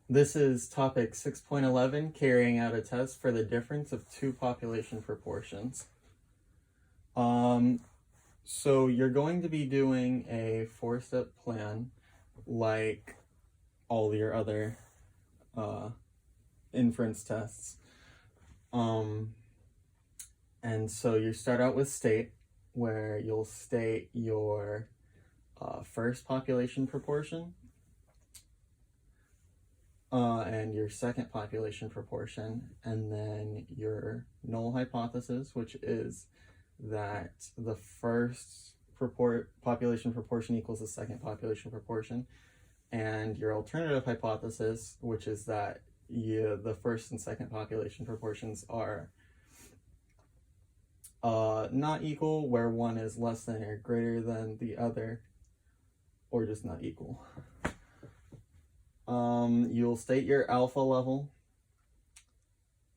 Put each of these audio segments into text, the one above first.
This is topic 6.11, carrying out a test for the difference of two population proportions. So you're going to be doing a 4-step plan like all your other inference tests. And so you start out with state, where you'll state your first population proportion, and your second population proportion, and then your null hypothesis, which is that the first population proportion equals the second population proportion, and your alternative hypothesis, which is that the first and second population proportions are not equal, where one is less than or greater than the other, or just not equal. You'll state your alpha level.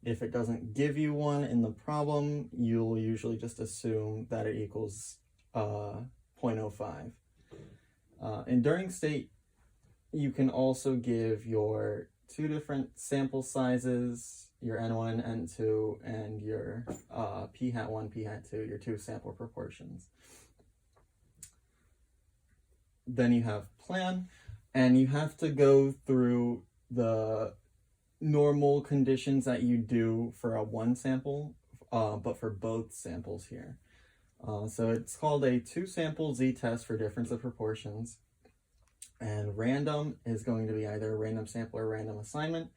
If it doesn't give you one in the problem, you'll usually just assume that it equals 0.05. And during state, you can also give your two different sample sizes, your n1, n2, and your p hat 1, p hat 2, your two sample proportions. Then you have plan, and you have to go through the normal conditions that you do for a one sample, but for both samples here. So it's called a two-sample z-test for difference of proportions. And random is going to be either a random sample or random assignment.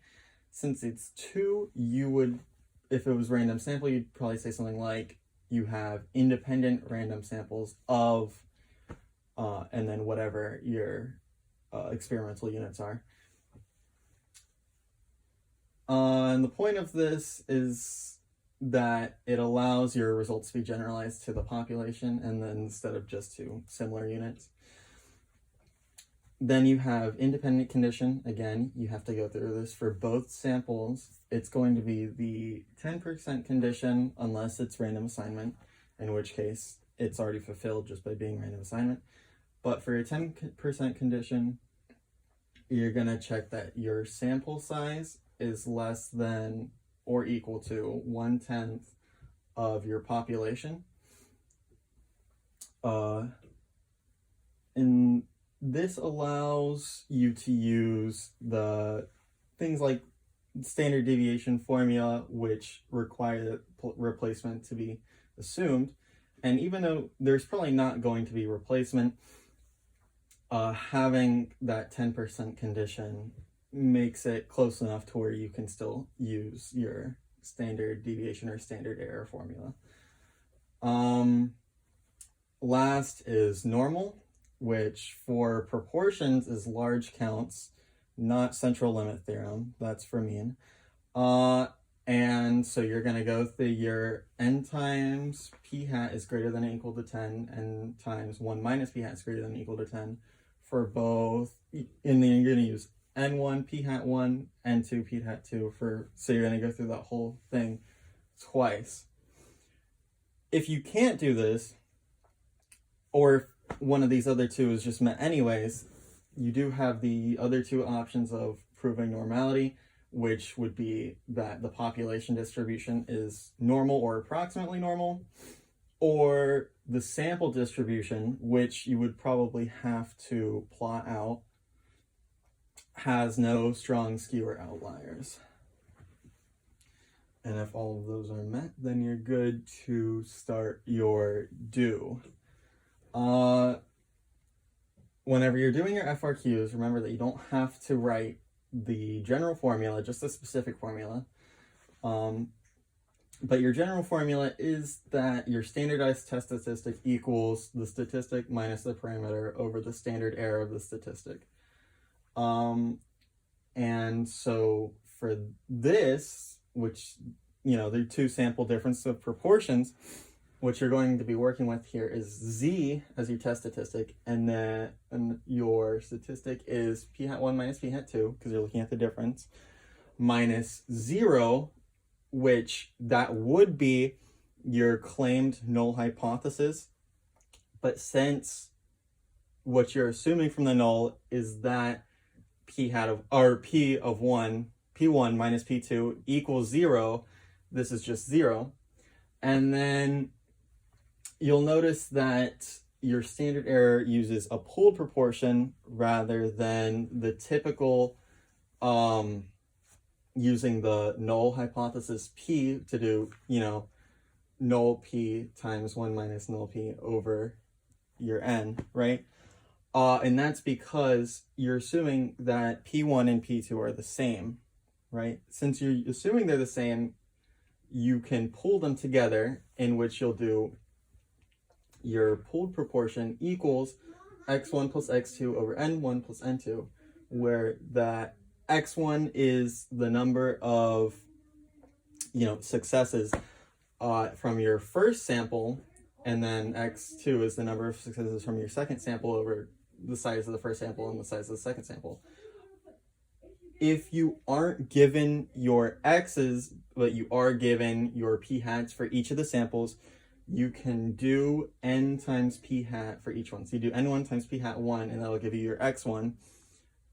Since it's two, you would, if it was random sample, you'd probably say something like you have independent random samples of, and then whatever your experimental units are. And the point of this is that it allows your results to be generalized to the population, and then instead of just to similar units. Then you have independent condition. Again, you have to go through this for both samples. It's going to be the 10% condition unless it's random assignment, in which case it's already fulfilled just by being random assignment. But for your 10% condition, you're going to check that your sample size is less than or equal to 1/10 of your population. And this allows you to use the things like standard deviation formula, which require the replacement to be assumed. And even though there's probably not going to be replacement, having that 10% condition makes it close enough to where you can still use your standard deviation or standard error formula. Last is normal, which for proportions is large counts, not central limit theorem. That's for mean. And so you're going to go through your n times p hat is greater than or equal to 10, n times 1 minus p hat is greater than or equal to 10 for both. And then you're going to use n1 p hat 1, n2 p hat 2 so you're going to go through that whole thing twice. If you can't do this, or if one of these other two is just met anyways, you do have the other two options of proving normality, which would be that the population distribution is normal or approximately normal, or the sample distribution, which you would probably have to plot out, has no strong skew or outliers. And if all of those are met, then you're good to start your do. Whenever you're doing your FRQs, remember that you don't have to write the general formula, just a specific formula. But your general formula is that your standardized test statistic equals the statistic minus the parameter over the standard error of the statistic. And so for this, which, the two sample difference of proportions, what you're going to be working with here is z as your test statistic, and then your statistic is p hat 1 minus p hat 2, because you're looking at the difference, minus 0, which that would be your claimed null hypothesis. But since what you're assuming from the null is that p hat of, or p of 1, p1 minus p2 equals 0, this is just 0. And then you'll notice that your standard error uses a pooled proportion rather than the typical using the null hypothesis p to do, null p times 1 minus null p over your n, right? And that's because you're assuming that p1 and p2 are the same, right? Since you're assuming they're the same, you can pool them together, in which you'll do your pooled proportion equals x1 plus x2 over n1 plus n2, where that x1 is the number of successes from your first sample, and then x2 is the number of successes from your second sample over the size of the first sample and the size of the second sample. If you aren't given your x's, but you are given your p hats for each of the samples, you can do n times p hat for each one. So you do n1 times p hat 1, and that'll give you your x1,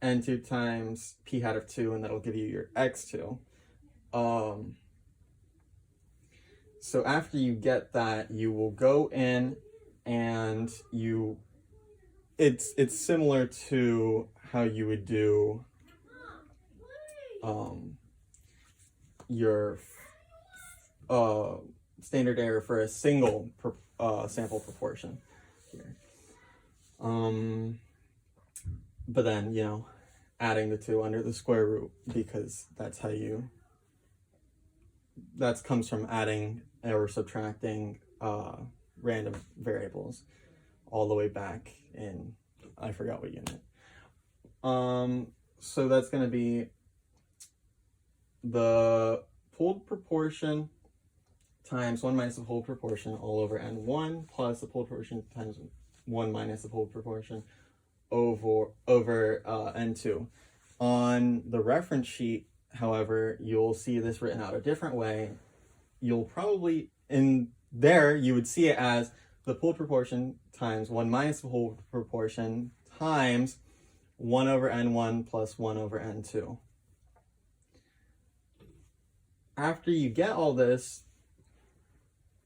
n2 times p hat of 2, and that'll give you your x2. So after you get that, you will go in and it's similar to how you would do your standard error for a single sample proportion here. But then, adding the 2 under the square root, because that's how that comes from adding or subtracting random variables all the way back in, I forgot what unit. So that's going to be the pooled proportion times 1 minus the pooled proportion all over n1 plus the pooled proportion times 1 minus the pooled proportion over n2. On the reference sheet, however, you'll see this written out a different way. You'll probably, in there, you would see it as the pooled proportion times 1 minus the pooled proportion times 1 over n1 plus 1 over n2. After you get all this,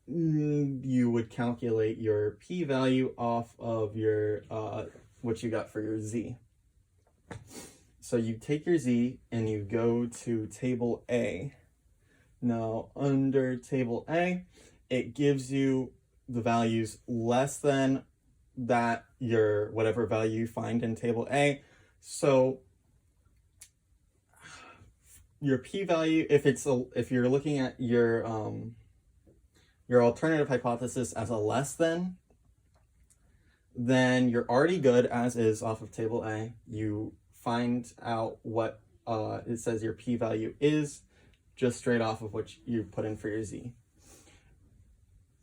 you would calculate your p-value off of your what you got for your z. So you take your z and you go to table A. Now under table A, it gives you the values less than that, your whatever value you find in table A. So your p-value, if you're looking at your alternative hypothesis as a less than, then you're already good as is off of table A. You find out what it says your p-value is just straight off of what you put in for your z.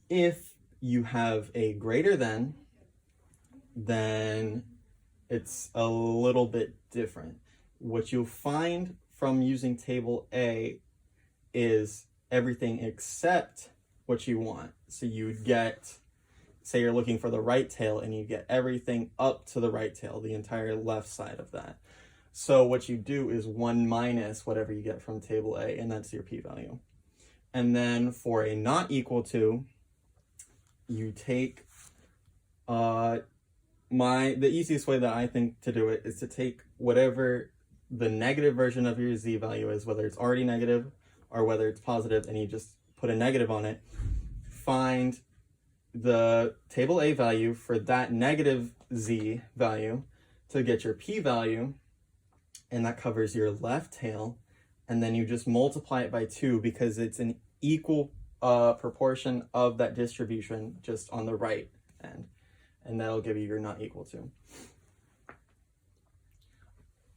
If you have a greater than, then it's a little bit different. What you'll find from using table A is everything except what you want. So you'd get, say you're looking for the right tail, and you get everything up to the right tail, the entire left side of that. So what you do is 1 minus whatever you get from table A, and that's your p-value. And then for a not equal to, you take the easiest way that I think to do it is to take whatever the negative version of your z value is, whether it's already negative or whether it's positive, and you just put a negative on it. Find the table A value for that negative z value to get your p-value, and that covers your left tail, and then you just multiply it by 2 because it's an equal proportion of that distribution just on the right end, and that'll give you your not equal to.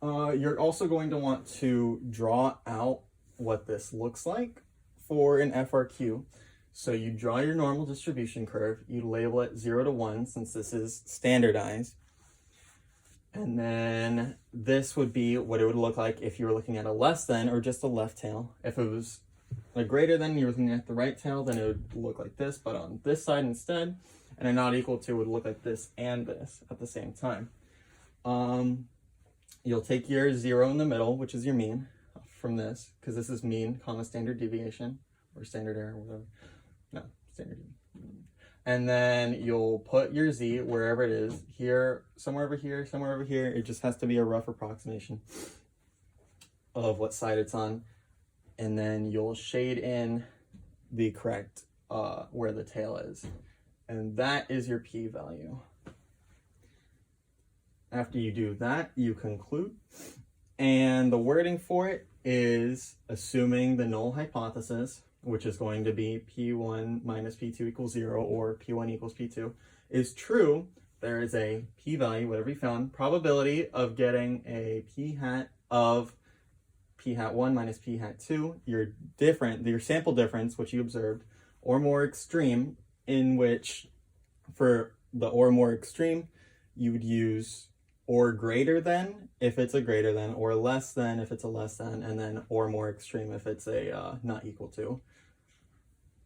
You're also going to want to draw out what this looks like for an FRQ. So you draw your normal distribution curve, you label it 0 to 1 since this is standardized. And then this would be what it would look like if you were looking at a less than or just a left tail. If it was a greater than, you were looking at the right tail, then it would look like this, but on this side instead. And a not equal to would look like this and this at the same time. You'll take your 0 in the middle, which is your mean from this, because this is mean, comma, standard deviation, or standard error, whatever. No, standard deviation. And then you'll put your z wherever it is, here, somewhere over here, somewhere over here. It just has to be a rough approximation of what side it's on. And then you'll shade in the correct where the tail is. And that is your p-value. After you do that, you conclude. And the wording for it is assuming the null hypothesis, which is going to be p1 minus p2 equals 0, or p1 equals p2, is true. There is a p-value, whatever you found, probability of getting a p hat of p hat 1 minus p hat 2, your sample difference, which you observed, or more extreme, in which for the or more extreme, you would use or greater than if it's a greater than, or less than if it's a less than, and then or more extreme if it's a not equal to,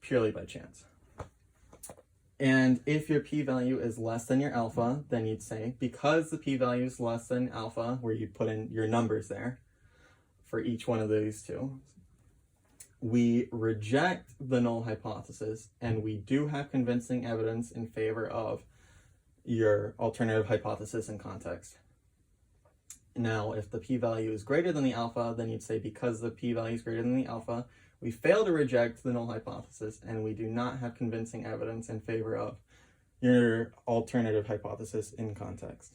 purely by chance. And if your p-value is less than your alpha, then you'd say, because the p-value is less than alpha, where you put in your numbers there for each one of these two, we reject the null hypothesis, and we do have convincing evidence in favor of your alternative hypothesis in context. Now, if the p-value is greater than the alpha, then you'd say, because the p-value is greater than the alpha, we fail to reject the null hypothesis, and we do not have convincing evidence in favor of your alternative hypothesis in context.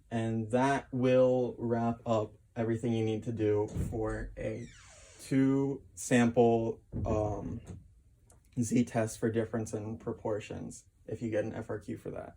And that will wrap up everything you need to do for a 2-sample z-test for difference in proportions, if you get an FRQ for that.